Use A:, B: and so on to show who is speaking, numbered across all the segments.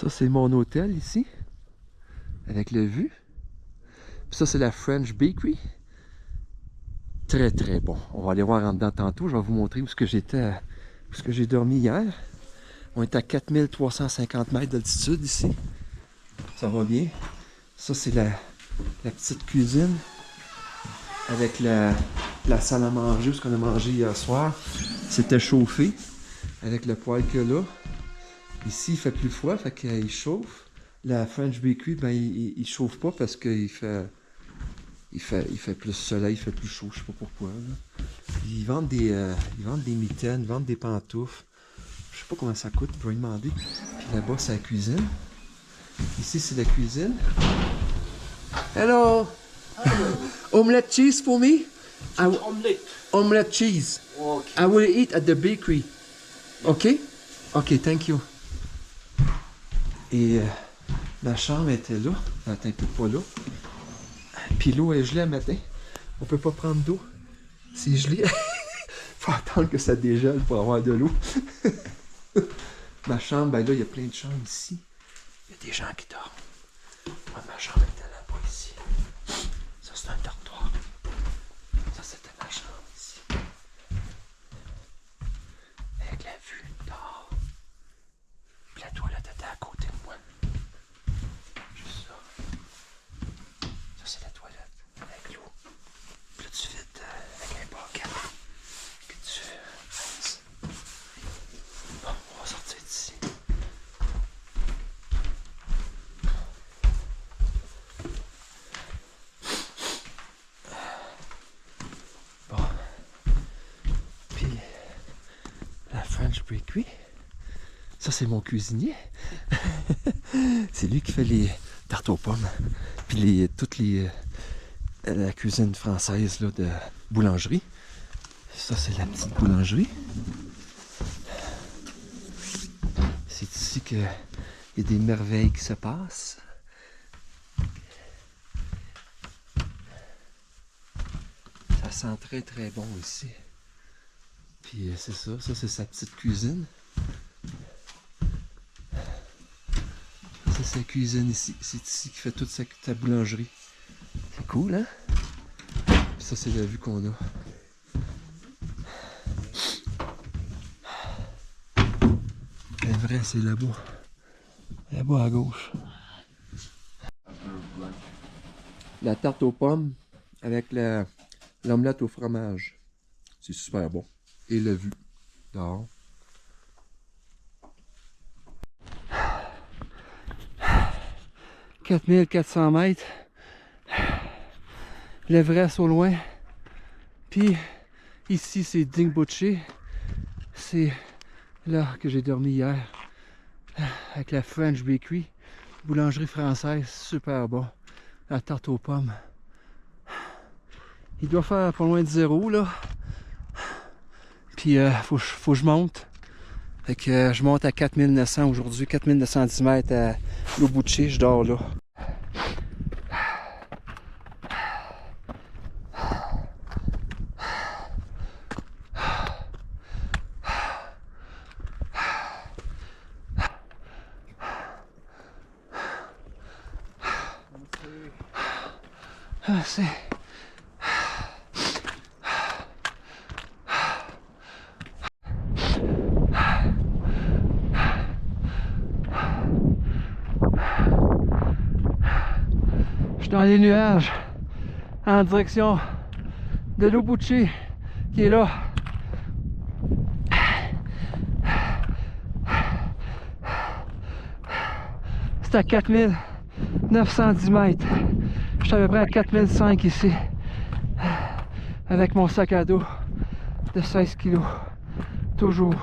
A: Ça, c'est mon hôtel ici, avec le vue. Puis ça, c'est la French Bakery. Très, très bon. On va aller voir en dedans tantôt. Je vais vous montrer où est-ce que j'étais, où est-ce que j'ai dormi hier. On est à 4350 mètres d'altitude ici. Ça va bien. Ça, c'est la petite cuisine avec la salle à manger, où ce qu'on a mangé hier soir. C'était chauffé avec le poêle que là. Ici, il fait plus froid, fait qu'il chauffe. La French Bakery, ben, il chauffe pas parce qu'il fait... Il fait plus soleil, il fait plus chaud, je sais pas pourquoi. Là. Ils vendent des mitaines, ils vendent des pantoufles. Je sais pas combien ça coûte, je vais demander. Puis là-bas, c'est la cuisine. Ici, c'est la cuisine. Hello! Omelette cheese for me?
B: Omelette.
A: Omelette cheese.
B: Okay.
A: I will eat at the bakery. OK? OK, thank you. Et ma chambre était là. Attends, un peu pas là. Puis l'eau est gelée le matin. On peut pas prendre d'eau. C'est gelé. Faut attendre que ça dégèle pour avoir de l'eau. Ma chambre, ben là, il y a plein de chambres ici. Il y a des gens qui dorment. Moi, ma chambre était là-bas ici. Ça, c'est un dortoir. Ça, c'était ma chambre ici. Avec la vue dehors. Puis la toilette était à côté de moi. Juste ça. Ça, c'est la toilette avec l'eau. Puis là, tu vides avec un bucket que tu rinces. Bon, on va sortir d'ici. Bon. Puis, la French Bakery. Ça, c'est mon cuisinier. C'est lui qui fait les tartes aux pommes. Puis toutes les... la cuisine française là, de boulangerie. Ça, c'est la petite boulangerie. C'est ici qu'il y a des merveilles qui se passent. Ça sent très très bon ici. Puis c'est ça, c'est sa petite cuisine. C'est sa cuisine ici. C'est ici qu'il fait toute sa boulangerie. C'est cool, hein? Puis ça, c'est la vue qu'on a. Le vrai, c'est là-bas. Là-bas à gauche. La tarte aux pommes avec l'omelette au fromage. C'est super bon. Et la vue dehors. « 4400 mètres. L'Everest au loin. Puis ici, c'est Dingboche. C'est là que j'ai dormi hier. Avec la French Bakery. Boulangerie française. Super bon. La tarte aux pommes. Il doit faire pas loin de 0 là. Puis faut que je monte. Fait que je monte à 4900 aujourd'hui. 4910 mètres à Lobuche. Je dors là. C'est... Je suis dans les nuages en direction de Lobuche qui est là. C'est à 4910 mètres. Je suis à peu près à 4005 ici. Avec mon sac à dos de 16 kg. Toujours.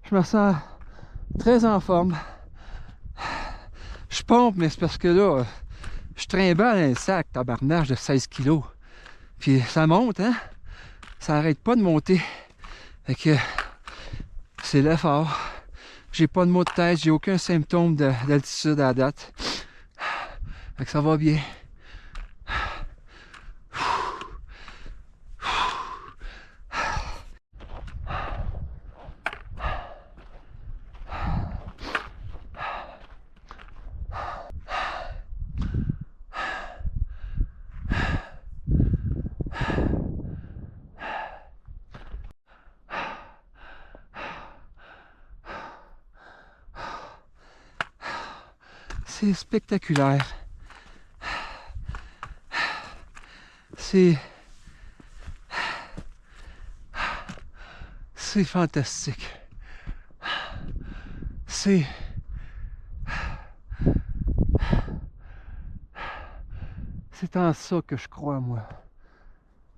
A: Je me sens très en forme. Je pompe, mais c'est parce que là, je trimballe un sac tabarnage de 16 kg. Puis ça monte, hein? Ça arrête pas de monter. Fait que c'est l'effort. J'ai pas de maux de tête, j'ai aucun symptôme d'altitude à la date. Fait que ça va bien. C'est spectaculaire. C'est fantastique. C'est en ça que je crois, moi.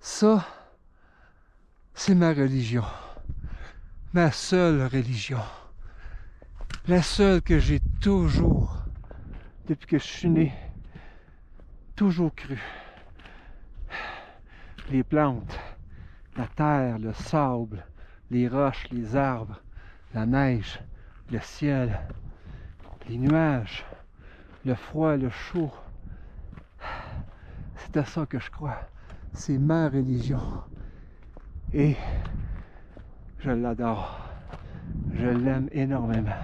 A: Ça, c'est ma religion. Ma seule religion. La seule que j'ai toujours, depuis que je suis né, toujours cru. Les plantes, la terre, le sable, les roches, les arbres, la neige, le ciel, les nuages, le froid, le chaud. C'est à ça que je crois. C'est ma religion. Et je l'adore. Je l'aime énormément.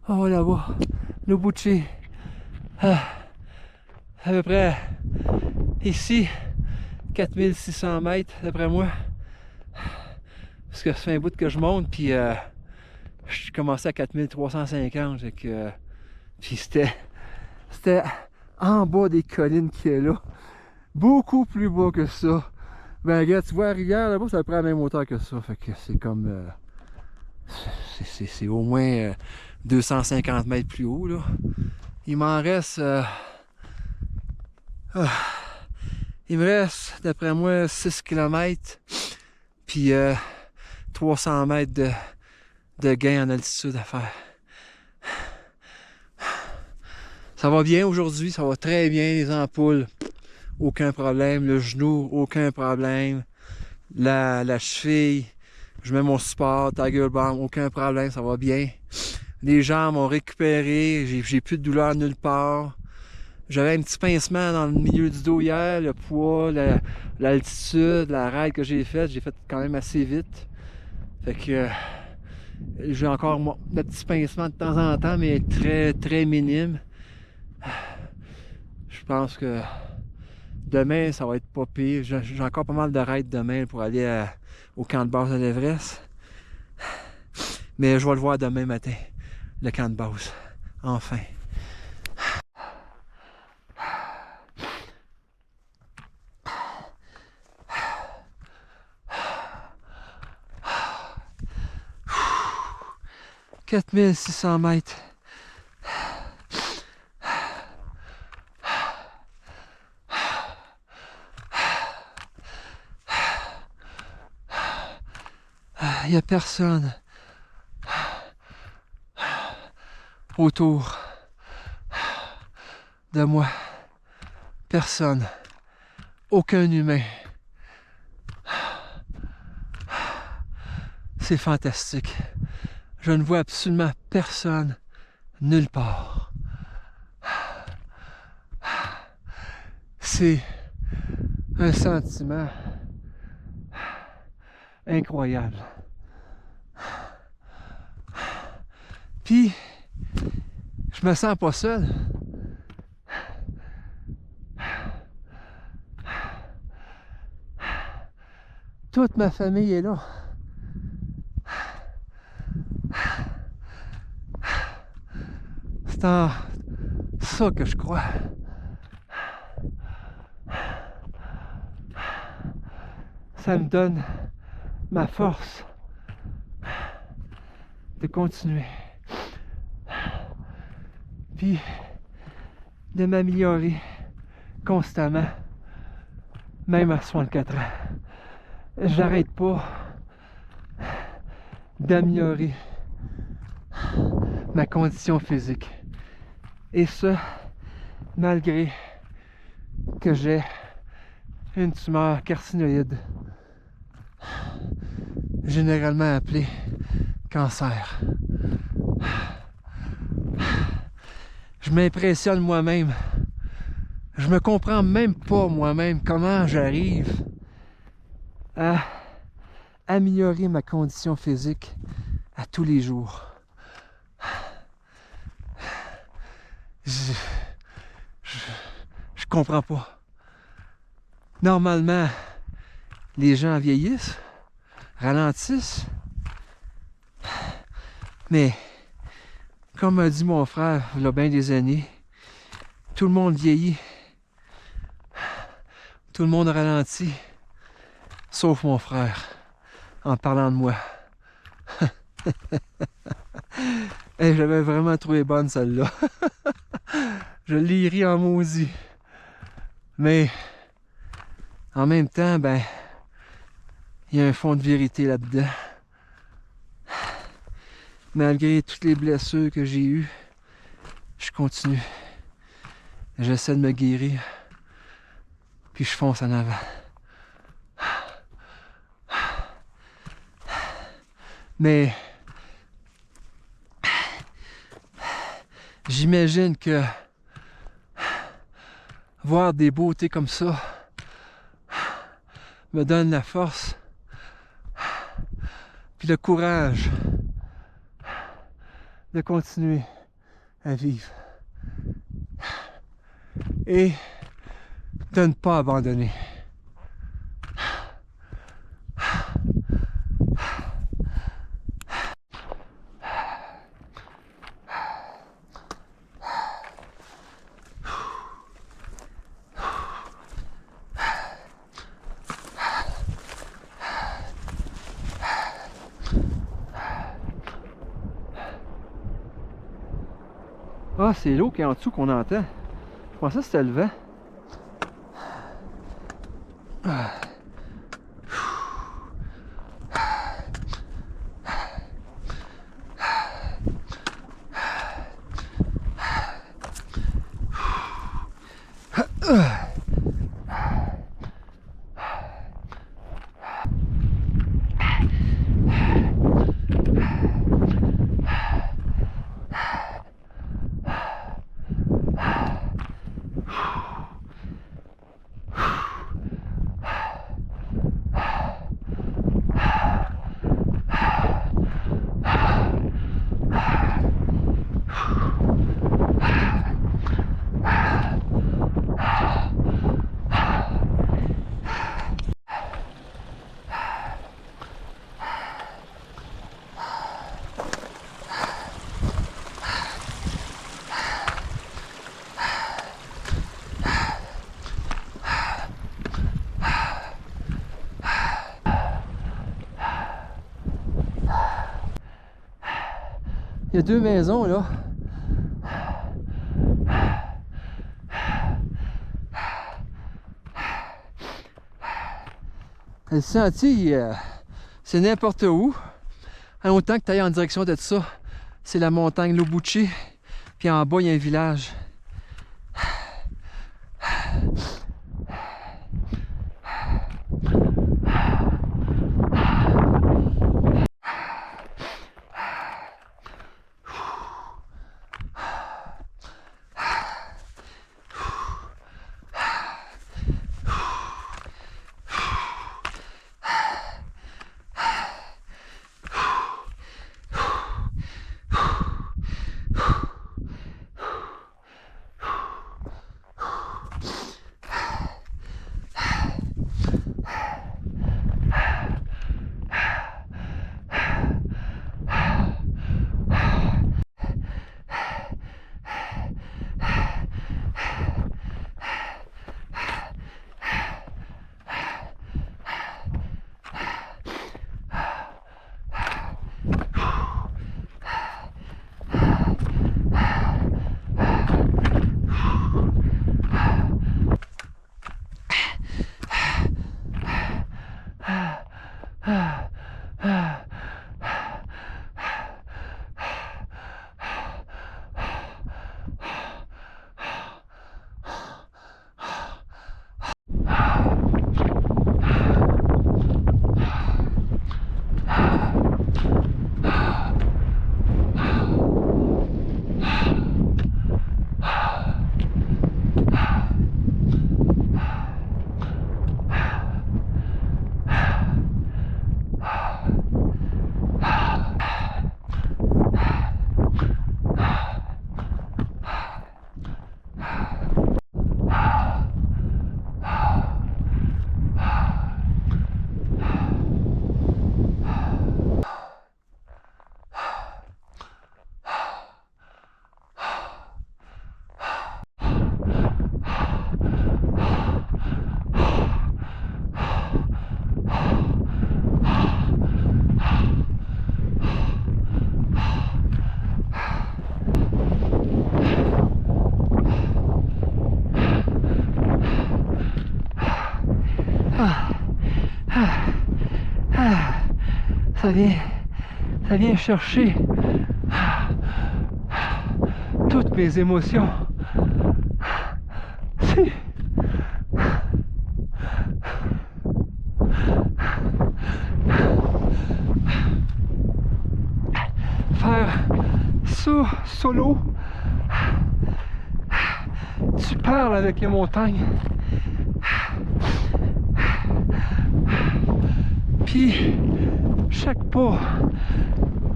A: Oh là-bas, le Bucci. À peu près ici, 4600 mètres d'après moi. Parce que ça fait un bout que je monte, puis je commençais à 4350. Puis c'était en bas des collines qu'il y a là. Beaucoup plus bas que ça. Ben regarde, tu vois, Rivière là-bas, ça prend la même hauteur que ça. Fait que c'est comme... c'est au moins 250 mètres plus haut, là. Il m'en reste... il me reste, d'après moi, 6 km. Puis 300 mètres de gain en altitude à faire. Ça va bien aujourd'hui, ça va très bien, les ampoules. Aucun problème. Le genou, aucun problème. La cheville, je mets mon support, Tiger Balm, aucun problème, ça va bien. Les jambes ont récupéré, j'ai plus de douleur nulle part. J'avais un petit pincement dans le milieu du dos hier, le poids, l'altitude, la ride que j'ai faite quand même assez vite. Fait que j'ai encore le petit pincement de temps en temps, mais très très minime. Je pense que demain, ça va être pas pire. J'ai encore pas mal de rides demain pour aller au camp de base de l'Everest. Mais je vais le voir demain matin, le camp de base. Enfin. « 4600 mètres. Il n'y a personne autour de moi. Personne. Aucun humain. C'est fantastique. Je ne vois absolument personne nulle part. C'est un sentiment incroyable. Puis, je me sens pas seul. Toute ma famille est là. C'est en ça que je crois. Ça me donne ma force de continuer. Puis de m'améliorer constamment, même à 64 ans. J'arrête pas d'améliorer ma condition physique. Et ça, malgré que j'ai une tumeur carcinoïde, généralement appelée cancer. Je m'impressionne moi-même. Je me comprends même pas moi-même comment j'arrive à améliorer ma condition physique à tous les jours. Je comprends pas. Normalement, les gens vieillissent, ralentissent, mais comme a dit mon frère il y a bien des années, tout le monde vieillit, tout le monde ralentit, sauf mon frère, en parlant de moi. Hey, j'avais vraiment trouvé bonne celle-là. Je l'ai ri en maudit. Mais en même temps, ben, il y a un fond de vérité là-dedans. Malgré toutes les blessures que j'ai eues, je continue. J'essaie de me guérir. Puis je fonce en avant. Mais j'imagine que voir des beautés comme ça me donne la force puis le courage de continuer à vivre et de ne pas abandonner. Ah, c'est l'eau qui est en dessous qu'on entend. Je pensais que c'était le vent. Il y a deux maisons là. Le sentier, c'est n'importe où. En autant que tu ailles en direction de ça, c'est la montagne Lobuche. Puis en bas, il y a un village. Ça vient chercher toutes mes émotions. Faire ça solo, tu parles avec les montagnes. Puis chaque pas,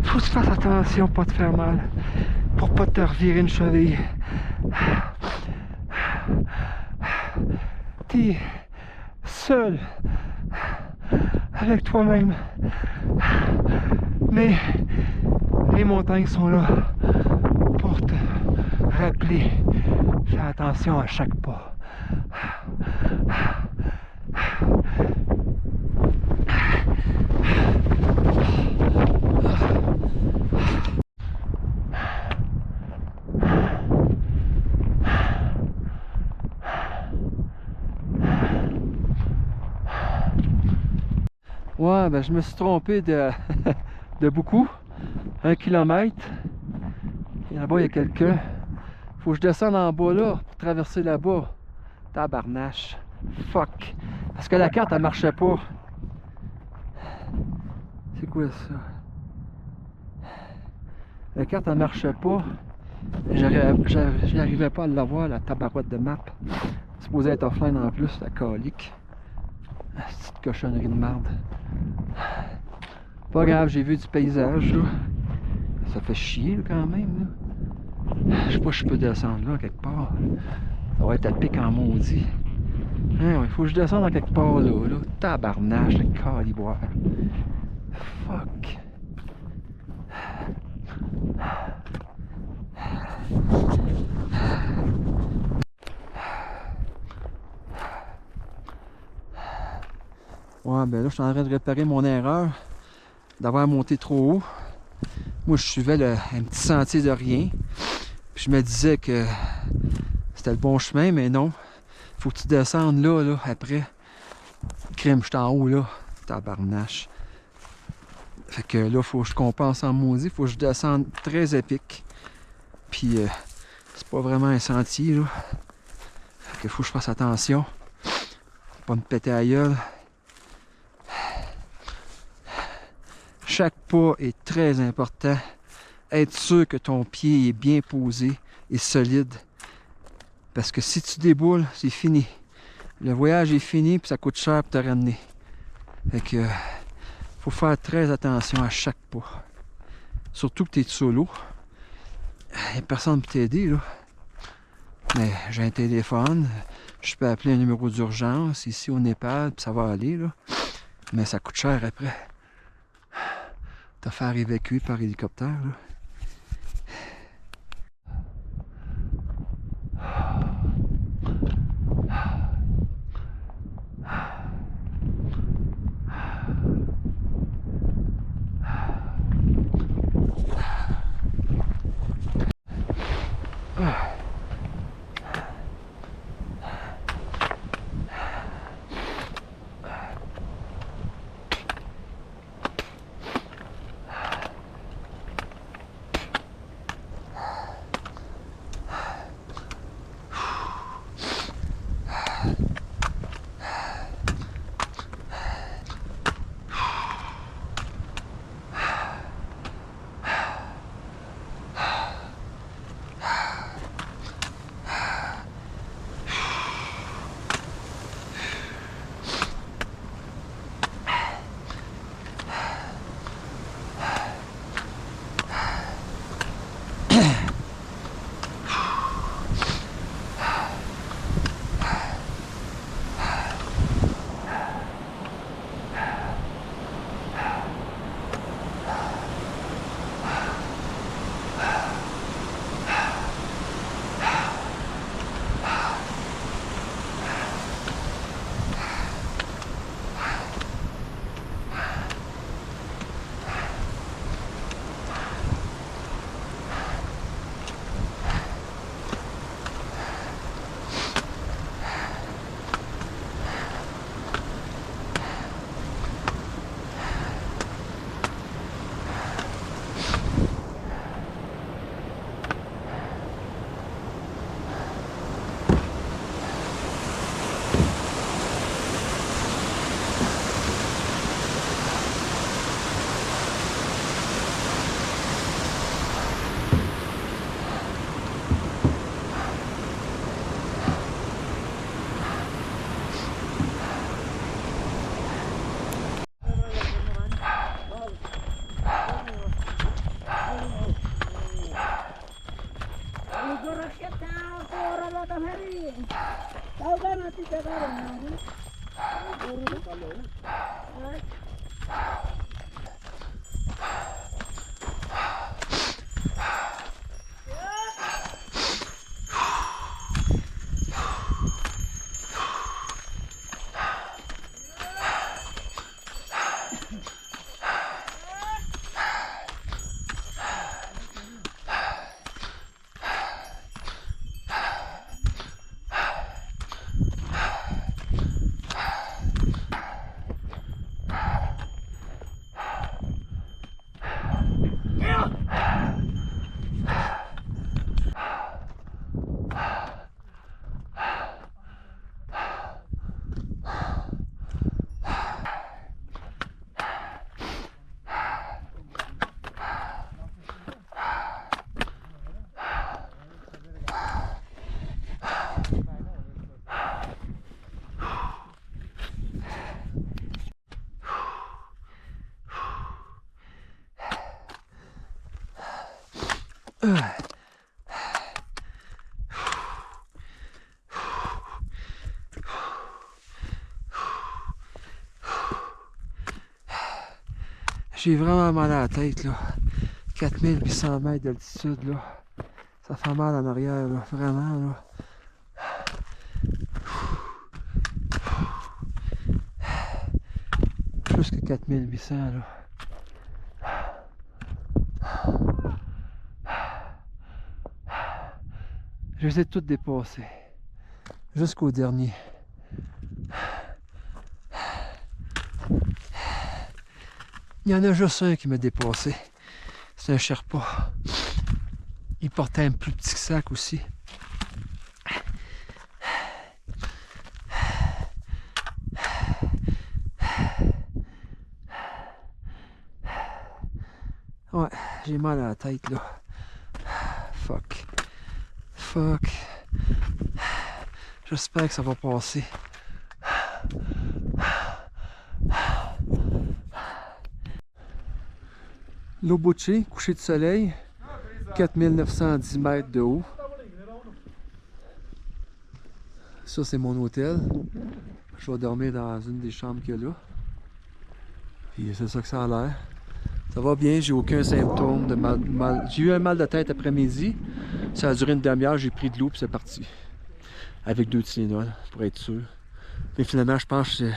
A: faut que tu fasses attention pour pas te faire mal, pour pas te revirer une cheville. T'es seul avec toi-même, mais les montagnes sont là pour te rappeler. Fais attention à chaque pas. Ouais, ben je me suis trompé de beaucoup. 1 kilomètre. Et là-bas, il y a quelqu'un. Faut que je descende en bas là pour traverser là-bas. Tabarnache. Fuck. Parce que la carte, elle marchait pas. C'est quoi ça? La carte, elle marchait pas. J'arrivais pas à l'avoir, la tabarouette de map. C'est supposé être offline en plus, la calique. La petite cochonnerie de merde. Pas grave, j'ai vu du paysage là. Ça fait chier là, quand même là. Je sais pas si je peux descendre là quelque part. Ça va être à pic en maudit. Hein, il faut que je descende à quelque part là. Tabarnache, le caliboire. Fuck. Ouais, ben là, je suis en train de réparer mon erreur d'avoir monté trop haut. Moi, je suivais un petit sentier de rien. Puis je me disais que c'était le bon chemin, mais non. Faut que tu descendes là, après. Crime, je suis en haut, là. Tabarnache. Fait que là, faut que je compense en maudit. Faut que je descende très à pic. Puis, c'est pas vraiment un sentier, là. Fait que faut que je fasse attention. Pas me péter à gueule. Chaque pas est très important. Être sûr que ton pied est bien posé et solide. Parce que si tu déboules, c'est fini. Le voyage est fini puis ça coûte cher pour te ramener. Fait que faut faire très attention à chaque pas. Surtout que tu es solo. Il n'y a personne pour t'aider, là. Mais j'ai un téléphone. Je peux appeler un numéro d'urgence ici au Népal, puis ça va aller, là. Mais ça coûte cher après. Te faire évacuer par hélicoptère, là. J'ai vraiment mal à la tête, là. 4800 mètres d'altitude, là. Ça fait mal en arrière, là. Vraiment, là. Plus que 4800, là. Je les ai toutes dépassées. Jusqu'au dernier. Il y en a juste un qui m'a dépassé. C'est un Sherpa. Il portait un plus petit sac aussi. Ouais, j'ai mal à la tête là. Fuck. Fuck. J'espère que ça va passer. Lobuche, coucher de soleil, 4910 mètres de haut. Ça, c'est mon hôtel. Je vais dormir dans une des chambres qu'il y a là. Puis c'est ça que ça a l'air. Ça va bien, j'ai aucun symptôme de mal. J'ai eu un mal de tête après-midi. Ça a duré une demi-heure, j'ai pris de l'eau puis c'est parti. Avec 2 Tylenol, pour être sûr. Mais finalement, je pense que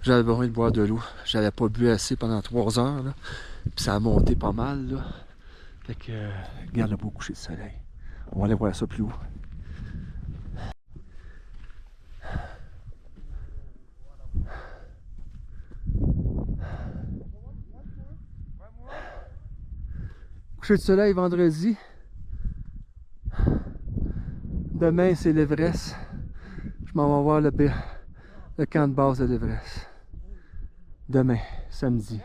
A: j'avais besoin de boire de l'eau. J'avais pas bu assez pendant 3 heures. Là. Puis ça a monté pas mal. Là. Fait que, regarde le beau coucher de soleil. On va aller voir ça plus haut. Coucher de soleil vendredi. Demain, c'est l'Everest. Je m'en vais voir le camp de base de l'Everest. Demain, samedi.